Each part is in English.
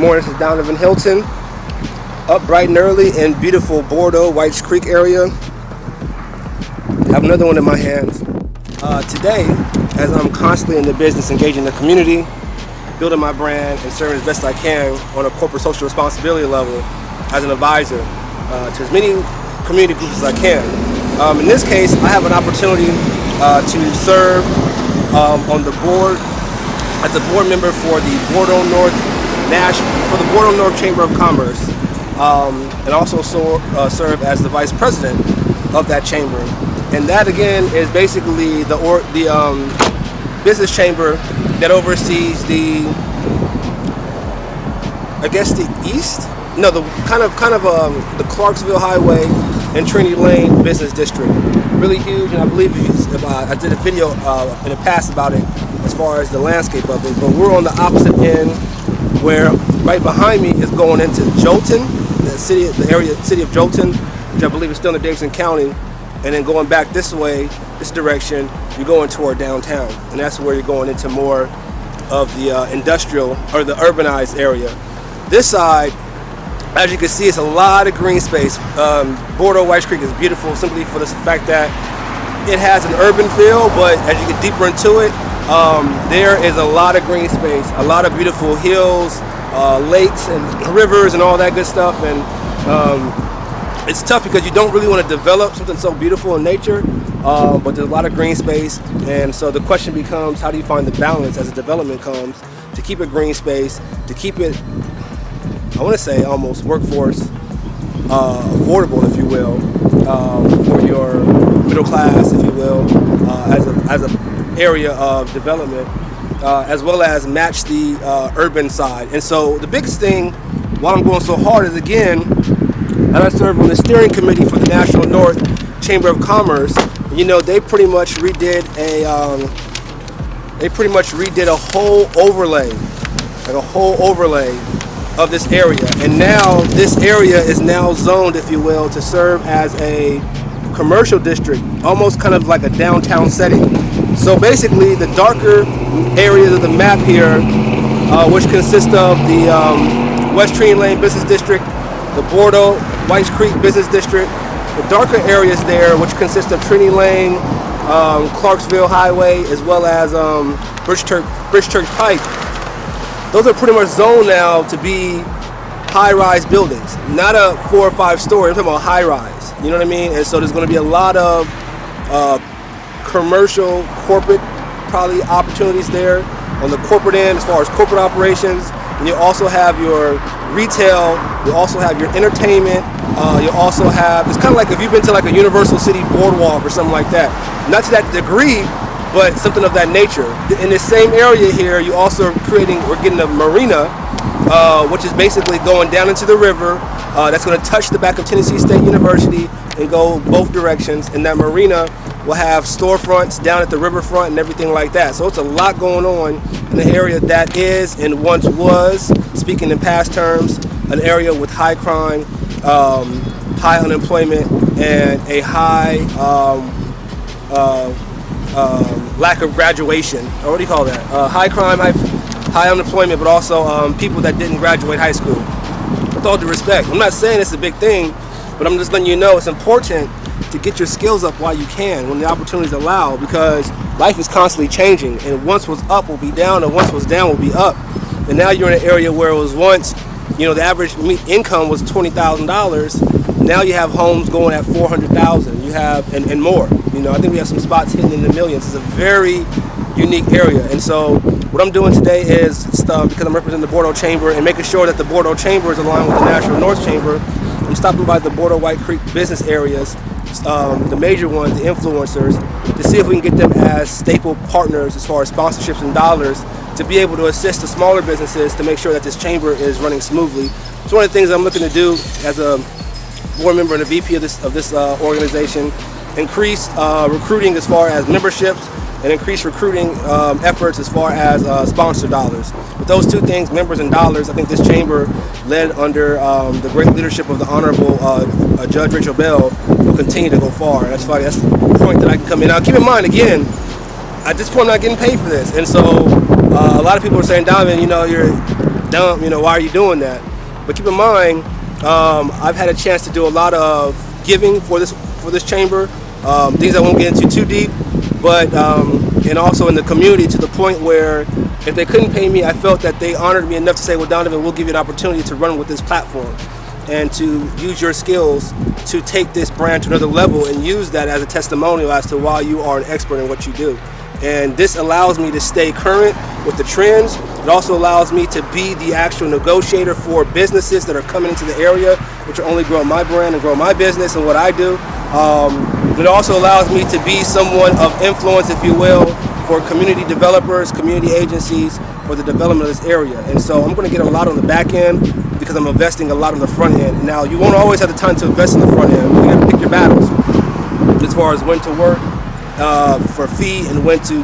morning. This is Danavan Hylton, up bright and early in beautiful Bordeaux, Whites Creek area. I have another one in my hands. Today, as I'm constantly in the business, engaging the community, building my brand, and serving as best I can on a corporate social responsibility level as an advisor to as many community groups as I can. In this case, I have an opportunity to serve on the board as a board member for the Bordeaux-North for the Bordeaux-North Chamber of Commerce, and also serve as the vice president of that chamber. And that again is basically the business chamber that oversees the the Clarksville Highway and Trinity Lane business district. Really huge, and I believe I did a video in the past about it as far as the landscape of it. But we're on the opposite end, where right behind me is going into Jolton, the city of Jolton, which I believe is still in Davidson County, and then going back this way, this direction, you're going toward downtown, and that's where you're going into more of the industrial or the urbanized area. This side, as you can see, it's a lot of green space. Bordeaux Whites Creek is beautiful simply for the fact that it has an urban feel, but as you get deeper into it, there is a lot of green space, a lot of beautiful hills, lakes and rivers and all that good stuff. And it's tough because you don't really want to develop something so beautiful in nature, but there's a lot of green space. And so the question becomes, how do you find the balance as a development comes to keep it green space, to keep it, I want to say, almost workforce affordable, if you will, for your middle class, if you will, as a area of development, as well as match the urban side. And so the biggest thing, why I'm going so hard, is again, and I serve on the steering committee for the National North Chamber of Commerce. You know, they pretty much redid a whole overlay of this area, and now this area is now zoned, if you will, to serve as a commercial district, almost kind of like a downtown setting. So basically, the darker areas of the map here, which consist of the West Trinity Lane Business District, the Bordeaux Whites Creek Business District, the darker areas there, which consist of Trinity Lane, Clarksville Highway, as well as Bridge Church Pike. Those are pretty much zoned now to be high-rise buildings, not a 4 or 5 story. I'm talking about high-rise. You know what I mean? And so there's going to be a lot of commercial, corporate, probably opportunities there on the corporate end as far as corporate operations. And you also have your retail. You also have your entertainment. You also have, it's kind of like if you've been to like a Universal City boardwalk or something like that. Not to that degree, but something of that nature. In this same area here, you also we're getting a marina, which is basically going down into the river. That's going to touch the back of Tennessee State University and go both directions. And that marina will have storefronts down at the riverfront and everything like that. So it's a lot going on in the area that is and once was, speaking in past terms, an area with high crime, high unemployment, and a high lack of graduation. Or what do you call that? High crime, high unemployment, but also people that didn't graduate high school. With all due respect, I'm not saying it's a big thing, but I'm just letting you know it's important to get your skills up while you can, when the opportunities allow, because life is constantly changing, and once was up will be down, and once was down will be up. And now you're in an area where it was once, you know, the average income was $20,000. Now you have homes going at $400,000. You have and more. You know, I think we have some spots hidden in the millions. It's a very unique area. And so what I'm doing today is, because I'm representing the Bordeaux Chamber and making sure that the Bordeaux Chamber is aligned with the National North Chamber, I'm stopping by the Bordeaux White Creek business areas, the major ones, the influencers, to see if we can get them as staple partners as far as sponsorships and dollars to be able to assist the smaller businesses to make sure that this chamber is running smoothly. It's one of the things I'm looking to do as a board member and a VP of this organization: increase recruiting as far as memberships, and increase recruiting efforts as far as sponsor dollars. With those two things, members and dollars, I think this chamber, led under the great leadership of the Honorable Judge Rachel Bell, will continue to go far. That's the point that I can come in. Now, keep in mind, again, at this point, I'm not getting paid for this, and so a lot of people are saying, Donovan, you know, dumb. Why are you doing that? But keep in mind, I've had a chance to do a lot of giving for this chamber, things I won't get into too deep, but and also in the community, to the point where if they couldn't pay me, I felt that they honored me enough to say, well, Donovan, we'll give you an opportunity to run with this platform and to use your skills to take this brand to another level and use that as a testimonial as to why you are an expert in what you do. And this allows me to stay current with the trends. It also allows me to be the actual negotiator for businesses that are coming into the area, which are only growing my brand and grow my business and what I do. It also allows me to be someone of influence, if you will, for community developers, community agencies, for the development of this area. And so I'm going to get a lot on the back end because I'm investing a lot on the front end. Now, you won't always have the time to invest in the front end. You got to pick your battles as far as when to work for a fee and when to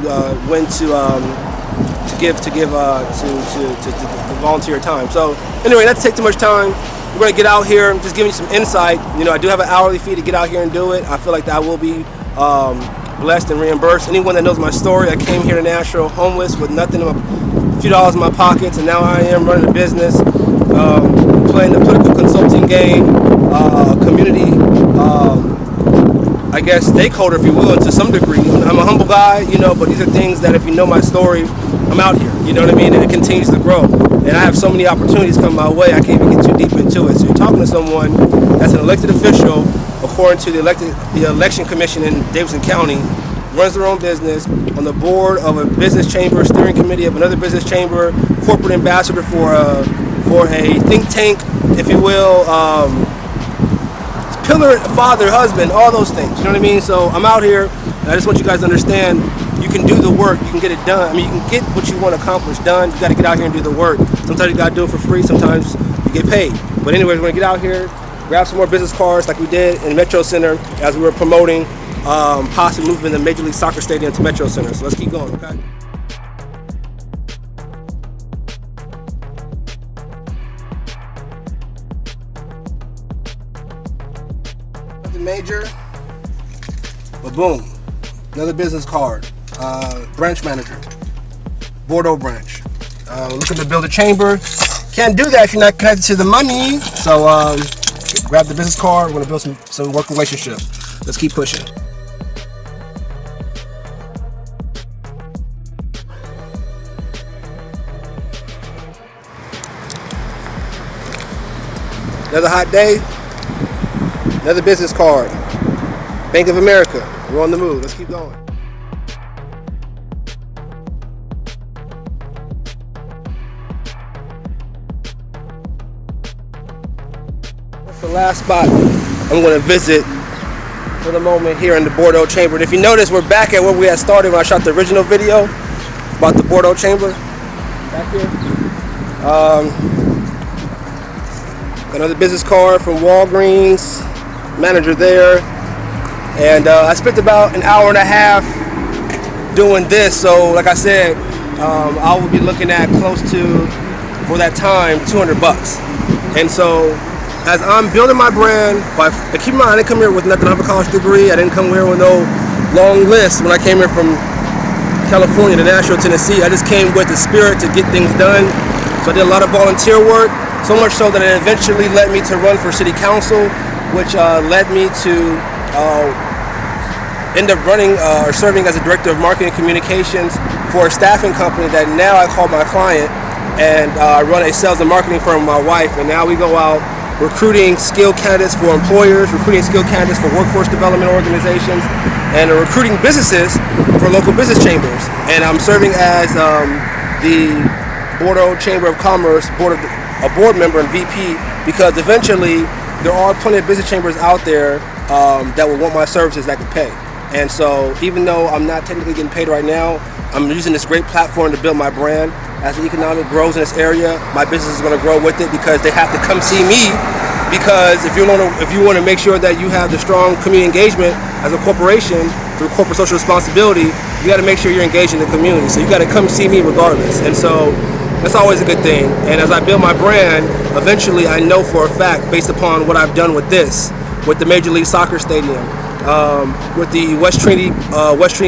volunteer time. So anyway, not to take too much time. We're going to get out here. I'm just giving you some insight. I do have an hourly fee to get out here and do it. I feel like that I will be blessed and reimbursed. Anyone that knows my story, I came here to Nashville homeless with nothing, a few dollars in my pockets, and now I am running a business, playing the political consulting game, community, I guess, stakeholder, if you will, to some degree. I'm a humble guy, but these are things that if you know my story, I'm out here, you know what I mean? And it continues to grow. And I have so many opportunities come my way, I can't even get too deep into it. So you're talking to someone that's an elected official, according to the election commission in Davidson County, runs their own business, on the board of a business chamber, steering committee of another business chamber, corporate ambassador for a think tank, if you will, pillar, father, husband, all those things, you know what I mean? So I'm out here, and I just want you guys to understand, you can do the work, you can get it done. You can get what you want to accomplish done. You got to get out here and do the work. Sometimes you got to do it for free, sometimes you get paid. But anyways, we're going to get out here, grab some more business cards like we did in Metro Center as we were promoting possibly moving the Major League Soccer Stadium to Metro Center. So let's keep going, okay? Nothing major, but boom, another business card. Branch manager, Bordeaux branch. Looking to build a chamber. Can't do that if you're not connected to the money. So grab the business card. We're gonna build some work relationship. Let's keep pushing. Another hot day. Another business card. Bank of America. We're on the move. Let's keep going. That's the last spot I'm going to visit for the moment here in the Bordeaux Chamber. And if you notice, we're back at where we had started when I shot the original video about the Bordeaux Chamber. Back here. Another business card from Walgreens, manager there. And I spent about an hour and a half doing this. So like I said, I will be looking at close to, for that time, $200. And so as I'm building my brand, keep in mind, I didn't come here with nothing. I have a college degree. I didn't come here with no long list when I came here from California to Nashville, Tennessee. I just came with the spirit to get things done. So I did a lot of volunteer work, so much so that it eventually led me to run for city council, which led me to end up running or serving as a director of marketing communications for a staffing company that now I call my client, and I run a sales and marketing firm with my wife. And now we go out recruiting skilled candidates for employers, recruiting skilled candidates for workforce development organizations, and recruiting businesses for local business chambers. And I'm serving as the Bordeaux Chamber of Commerce a board member and VP, because eventually there are plenty of business chambers out there that will want my services that could pay. And so even though I'm not technically getting paid right now, I'm using this great platform to build my brand. As the economic grows in this area, my business is going to grow with it, because they have to come see me. Because if you want to make sure that you have the strong community engagement as a corporation through corporate social responsibility, you got to make sure you're engaged in the community. So you got to come see me regardless. And so that's always a good thing. And as I build my brand, eventually I know for a fact, based upon what I've done with the Major League Soccer Stadium, with the West Trinity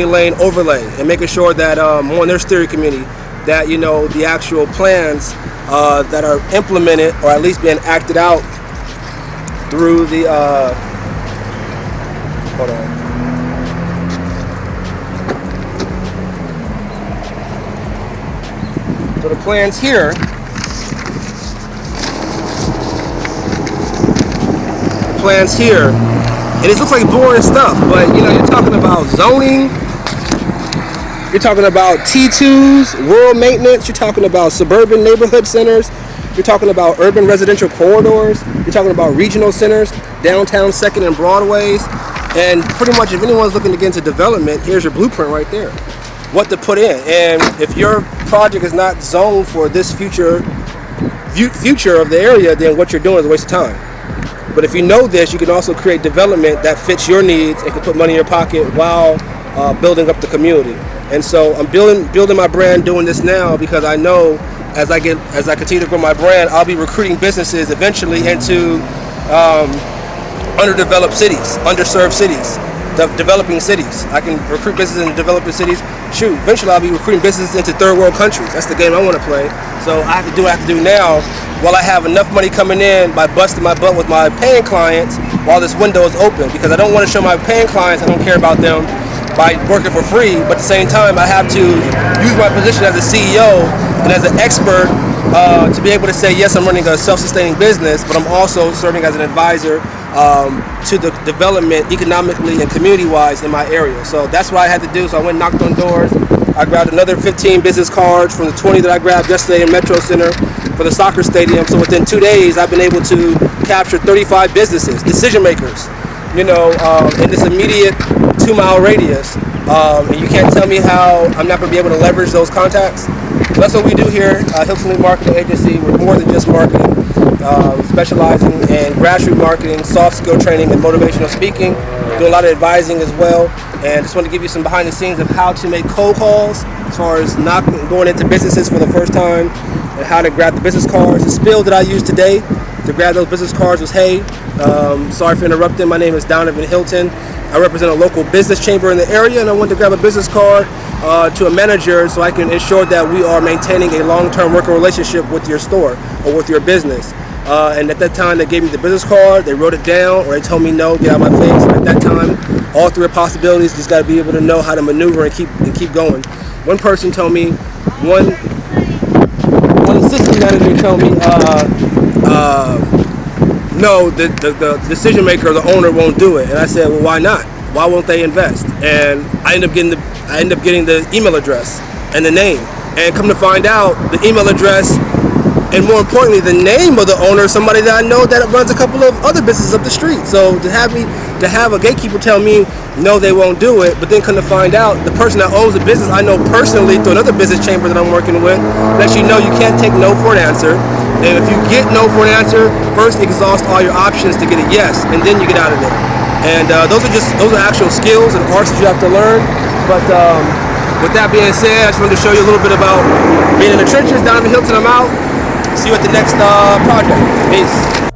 Lane overlay, and making sure that on their steering committee, that the actual plans that are implemented or at least being acted out through the hold on. So the plans here, and it looks like boring stuff, but you know, you're talking about zoning, you're talking about T2s, rural maintenance, you're talking about suburban neighborhood centers, you're talking about urban residential corridors, you're talking about regional centers, downtown 2nd and Broadways, and pretty much if anyone's looking to get into development, here's your blueprint right there. What to put in. And if your project is not zoned for this future of the area, then what you're doing is a waste of time. But if you know this, you can also create development that fits your needs and can put money in your pocket while building up the community. And so I'm building my brand doing this now because I know as I continue to grow my brand, I'll be recruiting businesses eventually into underdeveloped cities, underserved cities, developing cities. I can recruit businesses in developing cities. Shoot, eventually I'll be recruiting businesses into third world countries. That's the game I want to play. So I have to do what I have to do now while I have enough money coming in by busting my butt with my paying clients while this window is open, because I don't want to show my paying clients I don't care about them by working for free, but at the same time I have to use my position as a CEO and as an expert to be able to say, yes, I'm running a self-sustaining business, but I'm also serving as an advisor to the development economically and community-wise in my area. So that's what I had to do. So I went and knocked on doors. I grabbed another 15 business cards from the 20 that I grabbed yesterday in Metro Center for the soccer stadium. So within 2 days, I've been able to capture 35 businesses, decision makers, you know, in this immediate 2-mile radius. And you can't tell me how I'm not going to be able to leverage those contacts. So that's what we do here, Hylton Marketing Agency. We're more than just marketing. Specializing in grassroots marketing, soft skill training, and motivational speaking. Do a lot of advising as well. And just want to give you some behind the scenes of how to make cold calls as far as not going into businesses for the first time and how to grab the business cards. The spiel that I used today to grab those business cards was, hey, sorry for interrupting. My name is Danavan Hylton. I represent a local business chamber in the area, and I wanted to grab a business card to a manager so I can ensure that we are maintaining a long-term working relationship with your store or with your business. And at that time, they gave me the business card, they wrote it down, or they told me no, get out of my face. And at that time, all three possibilities, just got to be able to know how to maneuver and keep going. One person told me, one assistant manager told me, no, the decision maker or the owner won't do it. And I said, well, why not? Why won't they invest? And I ended up getting the email address and the name. And come to find out, the email address and more importantly, the name of the owner is somebody that I know that runs a couple of other businesses up the street. So to have a gatekeeper tell me, no, they won't do it, but then come to find out, the person that owns the business I know personally through another business chamber that I'm working with, lets you know you can't take no for an answer. And if you get no for an answer, first exhaust all your options to get a yes, and then you get out of there. And those are actual skills and arts that you have to learn. But with that being said, I just wanted to show you a little bit about being in the trenches. Danavan Hylton, I'm out. See you at the next project. Peace.